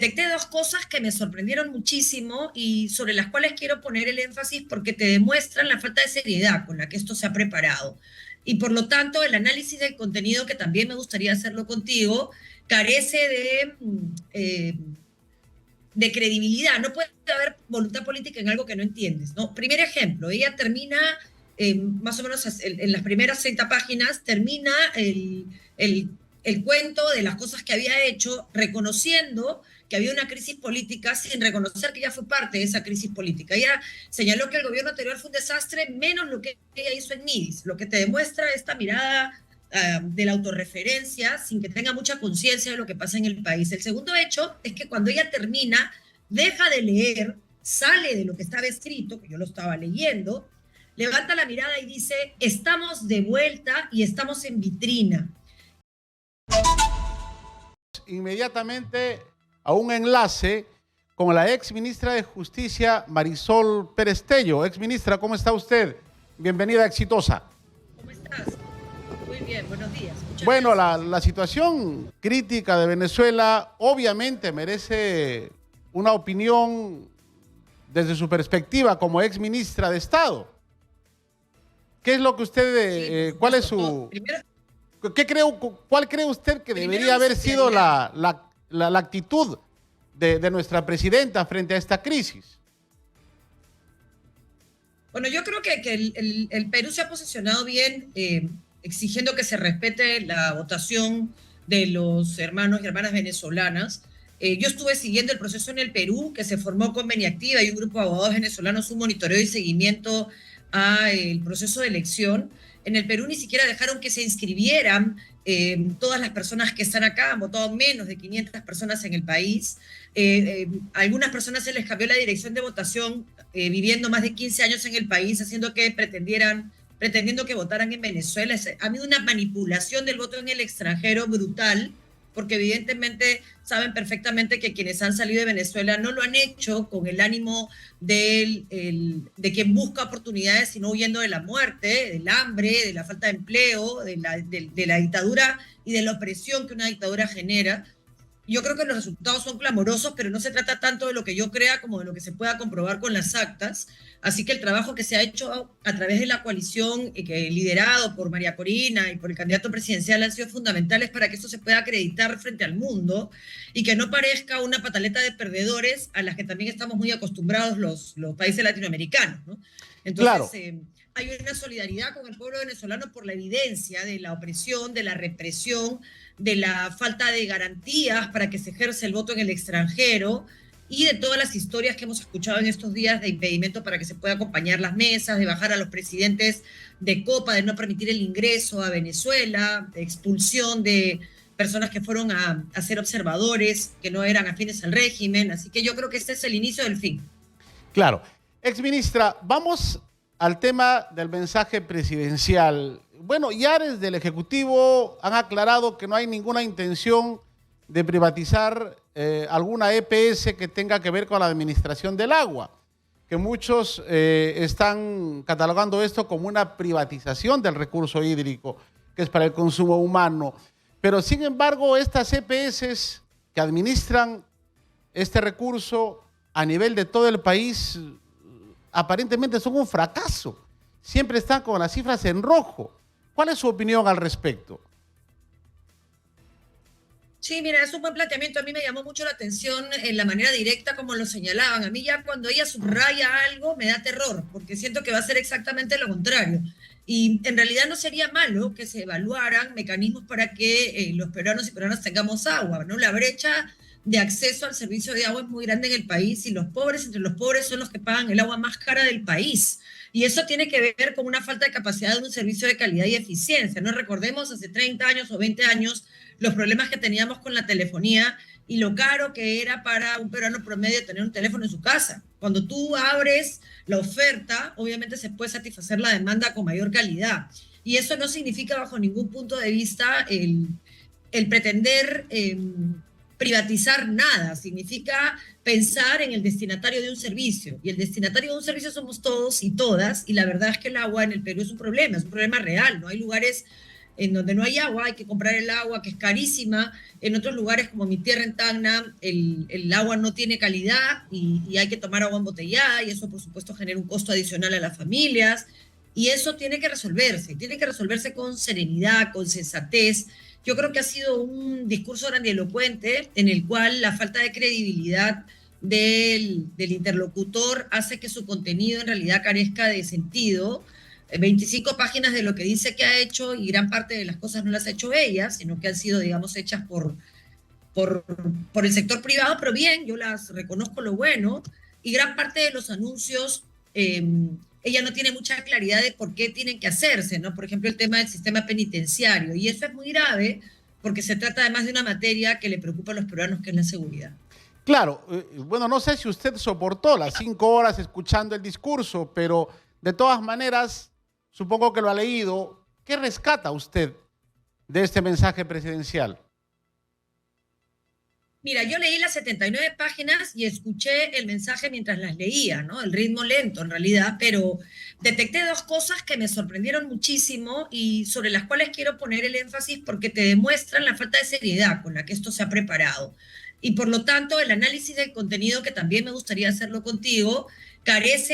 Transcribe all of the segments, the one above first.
detecté dos cosas que me sorprendieron muchísimo y sobre las cuales quiero poner el énfasis porque te demuestran la falta de seriedad con la que esto se ha preparado. Y por lo tanto, el análisis del contenido, que también me gustaría hacerlo contigo, carece de credibilidad. No puede haber voluntad política en algo que no entiendes, ¿no? Primer ejemplo, ella termina, más o menos en las primeras 60 páginas, termina el cuento de las cosas que había hecho, reconociendo que había una crisis política sin reconocer que ella fue parte de esa crisis política. Ella señaló que el gobierno anterior fue un desastre, menos lo que ella hizo en Midis, lo que te demuestra esta mirada de la autorreferencia sin que tenga mucha conciencia de lo que pasa en el país. El segundo hecho es que cuando ella termina, deja de leer, sale de lo que estaba escrito, que yo lo estaba leyendo, levanta la mirada y dice, estamos de vuelta y estamos en vitrina. Inmediatamente a un enlace con la ex ministra de Justicia, Marisol Pérez Tello. Ex ministra, ¿cómo está usted? Bienvenida a Exitosa. ¿Cómo estás? Muy bien, buenos días. Bueno, la situación crítica de Venezuela obviamente merece una opinión desde su perspectiva como ex ministra de Estado. ¿Qué es lo que usted, cuál es su... ¿Cuál cree usted que debería haber sido la actitud de nuestra presidenta frente a esta crisis? Bueno, yo creo que el Perú se ha posicionado bien, exigiendo que se respete la votación de los hermanos y hermanas venezolanas. Yo estuve siguiendo el proceso en el Perú, que se formó con Beniactiva y un grupo de abogados venezolanos, un monitoreo y seguimiento al proceso de elección. En el Perú ni siquiera dejaron que se inscribieran todas las personas que están acá, han votado menos de 500 personas en el país. Algunas personas se les cambió la dirección de votación, viviendo más de 15 años en el país, haciendo que pretendiendo que votaran en Venezuela. Ha habido una manipulación del voto en el extranjero brutal, porque evidentemente saben perfectamente que quienes han salido de Venezuela no lo han hecho con el ánimo de quien busca oportunidades, sino huyendo de la muerte, del hambre, de la falta de empleo, de la dictadura y de la opresión que una dictadura genera. Yo creo que los resultados son clamorosos, pero no se trata tanto de lo que yo crea como de lo que se pueda comprobar con las actas. Así que el trabajo que se ha hecho a través de la coalición, liderado por María Corina y por el candidato presidencial, han sido fundamentales para que esto se pueda acreditar frente al mundo y que no parezca una pataleta de perdedores a las que también estamos muy acostumbrados los países latinoamericanos, ¿no? Entonces, claro, hay una solidaridad con el pueblo venezolano por la evidencia de la opresión, de la represión, de la falta de garantías para que se ejerce el voto en el extranjero y de todas las historias que hemos escuchado en estos días de impedimento para que se pueda acompañar las mesas, de bajar a los presidentes de Copa, de no permitir el ingreso a Venezuela, de expulsión de personas que fueron a ser observadores, que no eran afines al régimen. Así que yo creo que este es el inicio del fin. Claro. Exministra, vamos al tema del mensaje presidencial. Bueno, ya desde el Ejecutivo han aclarado que no hay ninguna intención de privatizar alguna EPS que tenga que ver con la administración del agua, que muchos están catalogando esto como una privatización del recurso hídrico, que es para el consumo humano. Pero sin embargo, estas EPS que administran este recurso a nivel de todo el país aparentemente son un fracaso. Siempre están con las cifras en rojo. ¿Cuál es su opinión al respecto? Sí, mira, es un buen planteamiento. A mí me llamó mucho la atención en la manera directa como lo señalaban. A mí ya cuando ella subraya algo me da terror, porque siento que va a ser exactamente lo contrario. Y en realidad no sería malo que se evaluaran mecanismos para que los peruanos y peruanas tengamos agua, ¿no? La brecha de acceso al servicio de agua es muy grande en el país y los pobres entre los pobres son los que pagan el agua más cara del país. Y eso tiene que ver con una falta de capacidad de un servicio de calidad y eficiencia, ¿no? Recordemos hace 30 años o 20 años los problemas que teníamos con la telefonía y lo caro que era para un peruano promedio tener un teléfono en su casa. Cuando tú abres la oferta, obviamente se puede satisfacer la demanda con mayor calidad. Y eso no significa bajo ningún punto de vista el pretender privatizar nada, significa pensar en el destinatario de un servicio. Y el destinatario de un servicio somos todos y todas, y la verdad es que el agua en el Perú es un problema real. No hay lugares en donde no hay agua, hay que comprar el agua, que es carísima. En otros lugares, como mi tierra en Tacna, el agua no tiene calidad y hay que tomar agua embotellada, y eso, por supuesto, genera un costo adicional a las familias. Y eso tiene que resolverse con serenidad, con sensatez. Yo creo que ha sido un discurso grandilocuente en el cual la falta de credibilidad del interlocutor hace que su contenido en realidad carezca de sentido. 25 páginas de lo que dice que ha hecho, y gran parte de las cosas no las ha hecho ella, sino que han sido, digamos, hechas por, por el sector privado, pero bien, yo las reconozco lo bueno, y gran parte de los anuncios, ella no tiene mucha claridad de por qué tienen que hacerse, ¿no? Por ejemplo, el tema del sistema penitenciario, y eso es muy grave porque se trata además de una materia que le preocupa a los peruanos, que es la seguridad. Claro, bueno, no sé si usted soportó las 5 horas escuchando el discurso, pero de todas maneras, supongo que lo ha leído. ¿Qué rescata usted de este mensaje presidencial? Mira, yo leí las 79 páginas y escuché el mensaje mientras las leía, ¿no? El ritmo lento en realidad, pero detecté dos cosas que me sorprendieron muchísimo y sobre las cuales quiero poner el énfasis porque te demuestran la falta de seriedad con la que esto se ha preparado. Y por lo tanto, el análisis del contenido, que también me gustaría hacerlo contigo, carece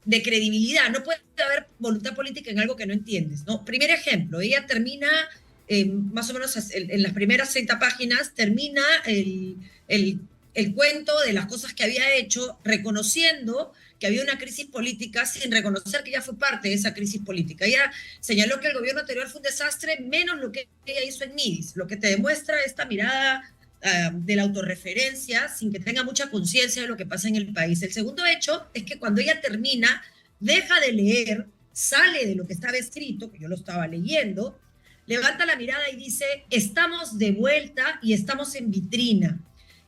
de credibilidad. No puede haber voluntad política en algo que no entiendes, ¿no? Primer ejemplo, ella termina, más o menos en las primeras 30 páginas, termina el cuento de las cosas que había hecho, reconociendo que había una crisis política sin reconocer que ella fue parte de esa crisis política. Ella señaló que el gobierno anterior fue un desastre, menos lo que ella hizo en Midis, lo que te demuestra esta mirada de la autorreferencia sin que tenga mucha conciencia de lo que pasa en el país. El segundo hecho es que cuando ella termina, deja de leer, sale de lo que estaba escrito, que yo lo estaba leyendo, levanta la mirada y dice, estamos de vuelta y estamos en vitrina.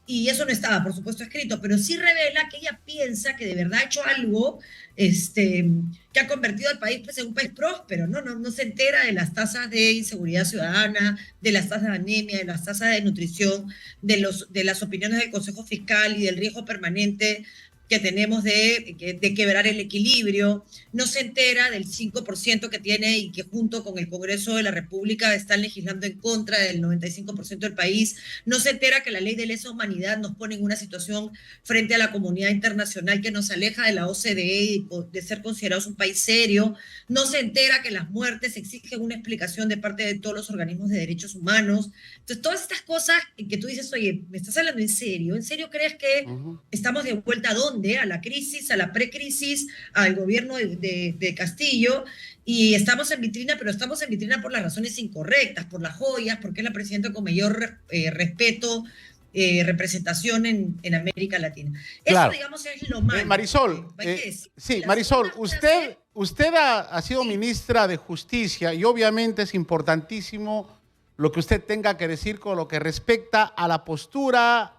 Y eso no estaba, por supuesto, escrito, pero sí revela que ella piensa que de verdad ha hecho algo que ha convertido al país, pues, en un país próspero, ¿no? No se entera de las tasas de inseguridad ciudadana, de las tasas de anemia, de las tasas de nutrición, de las opiniones del Consejo Fiscal y del riesgo permanente que tenemos de quebrar el equilibrio. No se entera del 5% que tiene y que junto con el Congreso de la República están legislando en contra del 95% del país. No se entera que la ley de lesa humanidad nos pone en una situación frente a la comunidad internacional que nos aleja de la OCDE y de ser considerados un país serio. No se entera que las muertes exigen una explicación de parte de todos los organismos de derechos humanos. Entonces, todas estas cosas que tú dices, oye, ¿me estás hablando en serio? ¿En serio crees que estamos de vuelta a dónde? A la crisis, a la precrisis, al gobierno de Castillo, y estamos en vitrina, pero estamos en vitrina por las razones incorrectas, por las joyas, porque es la presidenta con mayor respeto, representación en América Latina. Claro. Eso, digamos, es lo malo. Marisol, sí, Marisol, usted ha sido ministra de Justicia y obviamente es importantísimo lo que usted tenga que decir con lo que respecta a la postura,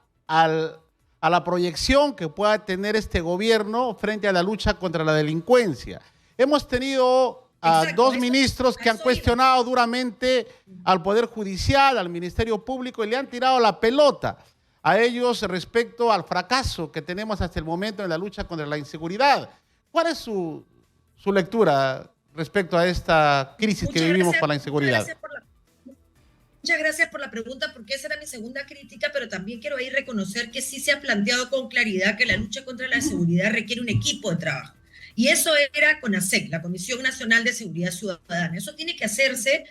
a la proyección que pueda tener este gobierno frente a la lucha contra la delincuencia. Hemos tenido a dos ministros que han cuestionado duramente al Poder Judicial, al Ministerio Público, y le han tirado la pelota a ellos respecto al fracaso que tenemos hasta el momento en la lucha contra la inseguridad. ¿Cuál es su lectura respecto a esta crisis que vivimos con la inseguridad? Muchas gracias por la pregunta, porque esa era mi segunda crítica, pero también quiero ahí reconocer que sí se ha planteado con claridad que la lucha contra la seguridad requiere un equipo de trabajo. Y eso era CONASEC, la Comisión Nacional de Seguridad Ciudadana. Eso tiene que hacerse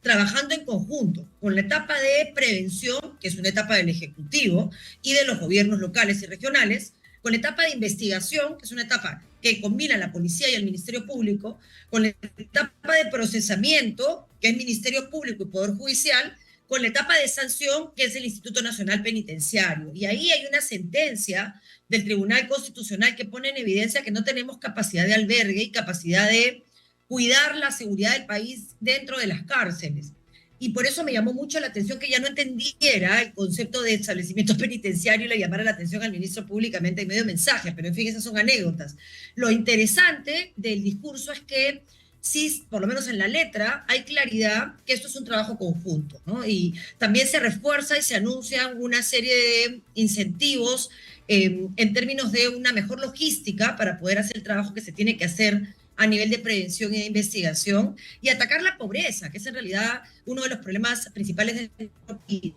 trabajando en conjunto, con la etapa de prevención, que es una etapa del Ejecutivo y de los gobiernos locales y regionales, con la etapa de investigación, que es una etapa que combina la policía y el Ministerio Público, con la etapa de procesamiento, que es Ministerio Público y Poder Judicial, con la etapa de sanción, que es el Instituto Nacional Penitenciario. Y ahí hay una sentencia del Tribunal Constitucional que pone en evidencia que no tenemos capacidad de albergue y capacidad de cuidar la seguridad del país dentro de las cárceles. Y por eso me llamó mucho la atención que ya no entendiera el concepto de establecimiento penitenciario y le llamara la atención al ministro públicamente en medio de mensajes, pero en fin, esas son anécdotas. Lo interesante del discurso es que sí, por lo menos en la letra, hay claridad que esto es un trabajo conjunto, ¿no? Y también se refuerza y se anuncian una serie de incentivos en términos de una mejor logística para poder hacer el trabajo que se tiene que hacer a nivel de prevención y de investigación, y atacar la pobreza, que es en realidad uno de los problemas principales de nuestro país.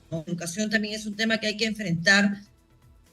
La educación también es un tema que hay que enfrentar,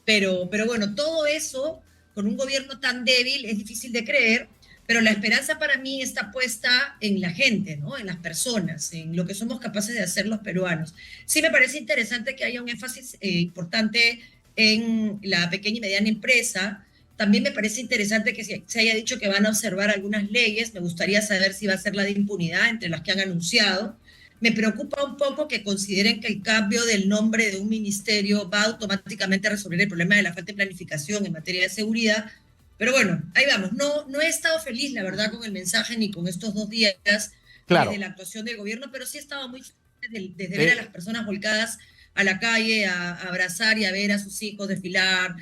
pero bueno, todo eso con un gobierno tan débil es difícil de creer, pero la esperanza para mí está puesta en la gente, ¿no? En las personas, en lo que somos capaces de hacer los peruanos. Sí me parece interesante que haya un énfasis importante en la pequeña y mediana empresa. También me parece interesante que se haya dicho que van a observar algunas leyes. Me gustaría saber si va a ser la de impunidad entre las que han anunciado. Me preocupa un poco que consideren que el cambio del nombre de un ministerio va automáticamente a resolver el problema de la falta de planificación en materia de seguridad. Pero bueno, ahí vamos. No he estado feliz, la verdad, con el mensaje ni con estos 2 días Claro. de la actuación del gobierno, pero sí he estado muy feliz desde ver a las personas volcadas a la calle, a abrazar y a ver a sus hijos desfilar.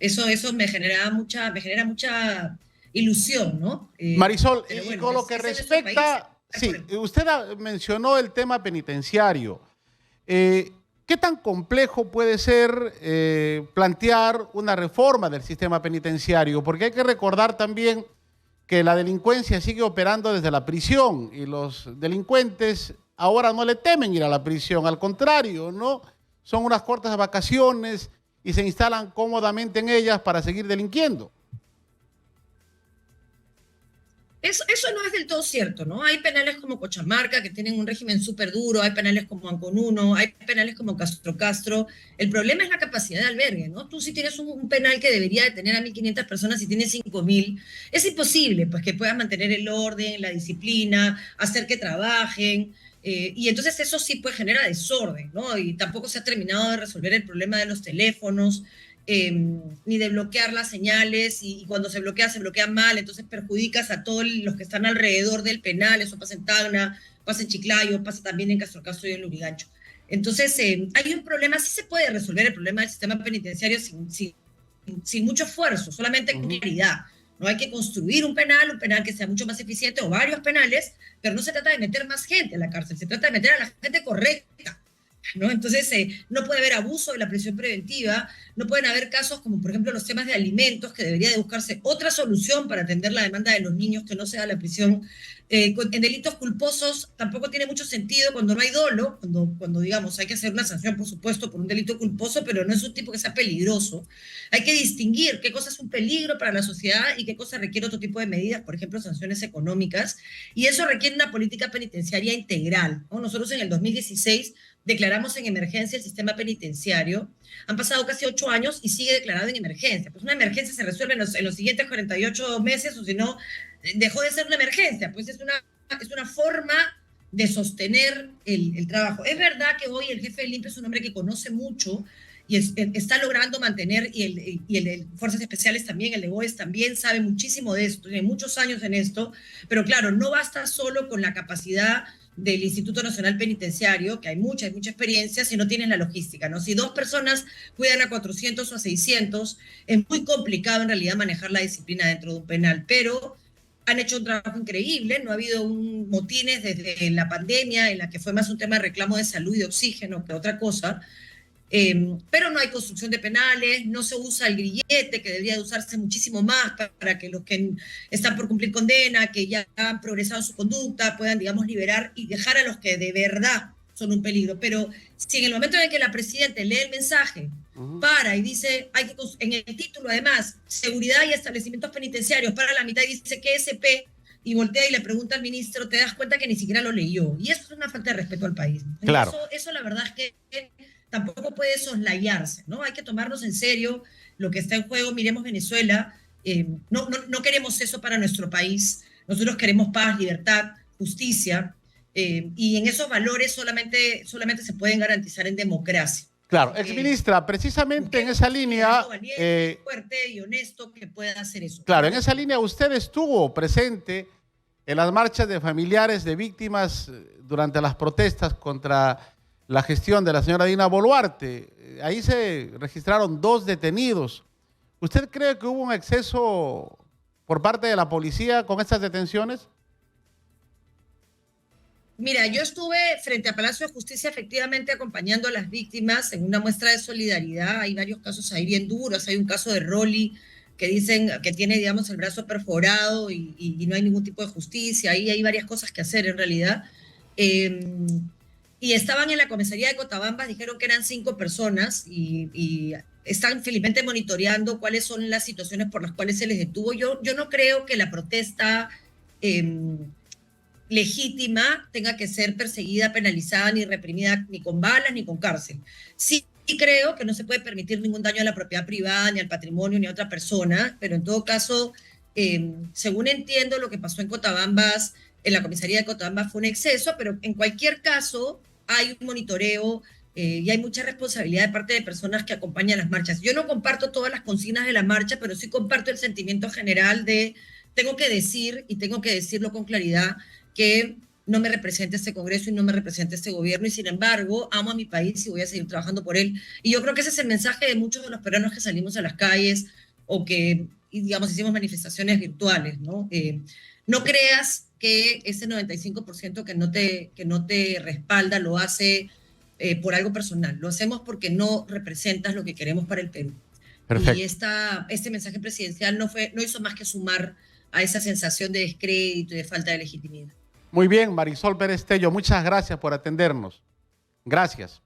Eso me genera mucha ilusión, ¿no? Marisol, Pero y bueno, con lo que es en nuestro país. respecta, sí, usted mencionó el tema penitenciario. ¿Qué tan complejo puede ser plantear una reforma del sistema penitenciario? Porque hay que recordar también que la delincuencia sigue operando desde la prisión y los delincuentes ahora no le temen ir a la prisión, al contrario, ¿no? Son unas cortas vacaciones y se instalan cómodamente en ellas para seguir delinquiendo. Eso no es del todo cierto, ¿no? Hay penales como Cochamarca que tienen un régimen súper duro, hay penales como Anconuno, hay penales como Castro Castro. El problema es la capacidad de albergue, ¿no? Tú si tienes un penal que debería de tener a 1.500 personas y tienes 5.000, es imposible pues que puedas mantener el orden, la disciplina, hacer que trabajen. Y entonces eso sí pues genera desorden, ¿no? Y tampoco se ha terminado de resolver el problema de los teléfonos, ni de bloquear las señales, y cuando se bloquea mal, entonces perjudicas a todos los que están alrededor del penal. Eso pasa en Tacna, pasa en Chiclayo, pasa también en Castro Castro y en Lurigancho. Entonces, hay un problema, sí se puede resolver el problema del sistema penitenciario sin mucho esfuerzo, solamente con claridad. No hay que construir un penal que sea mucho más eficiente, o varios penales, pero no se trata de meter más gente a la cárcel, se trata de meter a la gente correcta, ¿no? Entonces, no puede haber abuso de la prisión preventiva, no pueden haber casos como, por ejemplo, los temas de alimentos, que debería de buscarse otra solución para atender la demanda de los niños, que no sea la prisión. En delitos culposos tampoco tiene mucho sentido cuando no hay dolo, cuando digamos, hay que hacer una sanción, por supuesto, por un delito culposo, pero no es un tipo que sea peligroso. Hay que distinguir qué cosa es un peligro para la sociedad y qué cosa requiere otro tipo de medidas, por ejemplo, sanciones económicas, y eso requiere una política penitenciaria integral, ¿no? Nosotros en el 2016 declaramos en emergencia el sistema penitenciario. Han pasado casi 8 años y sigue declarado en emergencia. Pues una emergencia se resuelve en los siguientes 48 meses, o si no, dejó de ser una emergencia. Pues es una forma de sostener el trabajo. Es verdad que hoy el jefe del INPE es un hombre que conoce mucho y está logrando mantener, y el de Fuerzas Especiales también, el de BOES también sabe muchísimo de esto, tiene muchos años en esto, pero claro, no basta solo con la capacidad del Instituto Nacional Penitenciario, que hay mucha experiencia, si no tienes la logística, ¿no? Si 2 personas cuidan a 400 o a 600, es muy complicado en realidad manejar la disciplina dentro de un penal, pero han hecho un trabajo increíble. No ha habido motines desde la pandemia, en la que fue más un tema de reclamo de salud y de oxígeno que otra cosa. Pero no hay construcción de penales, no se usa el grillete, que debería de usarse muchísimo más para que los que están por cumplir condena, que ya han progresado en su conducta, puedan, digamos, liberar y dejar a los que de verdad son un peligro. Pero si en el momento en que la presidenta lee el mensaje, para y dice, en el título además, seguridad y establecimientos penitenciarios, para la mitad y dice que SP, y voltea y le pregunta al ministro, te das cuenta que ni siquiera lo leyó. Y eso es una falta de respeto al país. Claro. Eso la verdad es que tampoco puede soslayarse, ¿no? Hay que tomarnos en serio lo que está en juego. Miremos Venezuela. No queremos eso para nuestro país. Nosotros queremos paz, libertad, justicia, y en esos valores solamente se pueden garantizar en democracia. Claro, exministra, precisamente en esa línea... fuerte y honesto que pueda hacer eso. Claro, en esa línea usted estuvo presente en las marchas de familiares de víctimas durante las protestas contra la gestión de la señora Dina Boluarte. Ahí se registraron 2 detenidos. ¿Usted cree que hubo un exceso por parte de la policía con estas detenciones? Mira, yo estuve frente a Palacio de Justicia efectivamente acompañando a las víctimas en una muestra de solidaridad. Hay varios casos ahí bien duros. Hay un caso de Rolly que dicen que tiene, digamos, el brazo perforado y no hay ningún tipo de justicia. Ahí hay varias cosas que hacer en realidad. Eh, y estaban en la comisaría de Cotabambas, dijeron que eran 5 personas y están felizmente monitoreando cuáles son las situaciones por las cuales se les detuvo. Yo no creo que la protesta legítima tenga que ser perseguida, penalizada, ni reprimida, ni con balas, ni con cárcel. Sí creo que no se puede permitir ningún daño a la propiedad privada, ni al patrimonio, ni a otra persona, pero en todo caso, según entiendo, lo que pasó en Cotabambas, en la comisaría de Cotabambas fue un exceso, pero en cualquier caso hay un monitoreo y hay mucha responsabilidad de parte de personas que acompañan las marchas. Yo no comparto todas las consignas de la marcha, pero sí comparto el sentimiento general de tengo que decir, y tengo que decirlo con claridad, que no me representa este Congreso y no me representa este gobierno, y sin embargo amo a mi país y voy a seguir trabajando por él. Y yo creo que ese es el mensaje de muchos de los peruanos que salimos a las calles o que, digamos, hicimos manifestaciones virtuales, ¿no? No creas que ese 95% que no te respalda lo hace por algo personal, lo hacemos porque no representas lo que queremos para el Perú. Y Perfecto. este mensaje presidencial no hizo más que sumar a esa sensación de descrédito y de falta de legitimidad. Muy bien, Marisol Pérez Tello, muchas gracias por atendernos. Gracias.